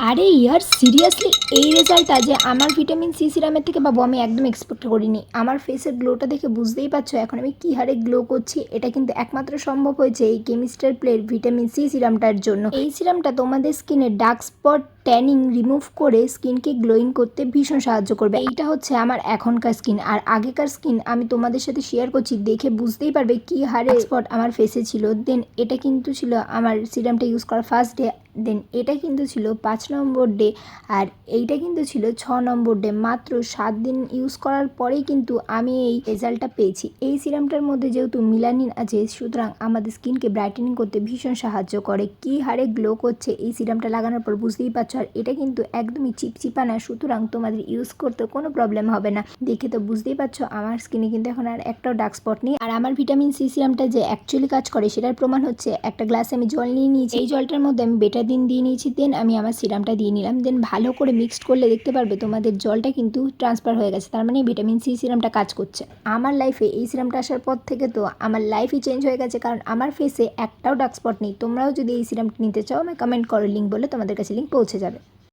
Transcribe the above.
আরে ইয়ার সিরিয়াসলি এই রেজাল্টটা যে আমার ভিটামিন সি সিরামের থেকে পাবো আমি একদম এক্সপেক্ট করিনি। আমার ফেসের গ্লোটা দেখে বুঝতেই পারছো এখন আমি কী হারে গ্লো করছি। এটা কিন্তু একমাত্র সম্ভব হয়েছে এই কেমিস্টার প্লের ভিটামিন সি সিরামটার জন্য। এই সিরামটা তোমাদের স্কিনে ডার্ক স্পট ট্যানিং রিমুভ করে স্কিনকে গ্লোয়িং করতে ভীষণ সাহায্য করবে। এইটা হচ্ছে আমার এখনকার স্কিন, আর আগেকার স্কিন আমি তোমাদের সাথে শেয়ার করছি, দেখে বুঝতেই পারবে কী হারে স্পট আমার ফেসে ছিল। দেন এটা কিন্তু ছিল আমার সিরামটা ইউজ করার ফার্স্ট ডে, দেন এটা কিন্তু ছিল 5 নম্বর ডে, আর এইটা কিন্তু ছিল 6 নম্বর ডে। মাত্র 7 দিন ইউজ করার পরেই কিন্তু আমি এই রেজাল্টটা পেয়েছি। এই সিরামটার মধ্যে যেহেতু মিলানিন আছে, সুতরাং আমাদের স্কিনকে ব্রাইটেনিং করতে ভীষণ সাহায্য করে। কী হারে গ্লো করছে এই সিরামটা লাগানোর পর বুঝতেই পারছো। আর এটা কিন্তু একদমই চিপচিপা না, সুতরাং তোমাদের ইউজ করতে কোনো প্রবলেম হবে না। দেখে তো বুঝতেই পারছো আমার স্কিনে কিন্তু এখন আর একটাও ডার্ক স্পট নেই। আর আমার ভিটামিন সি সিরামটা যে অ্যাকচুয়ালি কাজ করে সেটার প্রমাণ হচ্ছে একটা গ্লাসে আমি জল নিয়ে নিয়েছি। এই জলটার মধ্যে আমি বেটাদিন দিয়ে নিয়েছি, দেন আমি আমার সিরামটা দিয়ে নিলাম। দেন ভালো করে মিক্সড করলে দেখতে পারবে তোমাদের জলটা কিন্তু ট্রান্সফার হয়ে গেছে, তার মানে ভিটামিন সি সিরামটা কাজ করছে। আমার লাইফে এই সিরামটা আসার পর থেকে তো আমার লাইফই চেঞ্জ হয়ে গেছে, কারণ আমার ফেসে একটাও ডার্ক স্পট নেই। তোমরাও যদি এই সিরামটা নিতে চাও, আমি কমেন্ট করো লিঙ্ক বলে, তোমাদের কাছে লিঙ্ক পৌঁছে যাবে।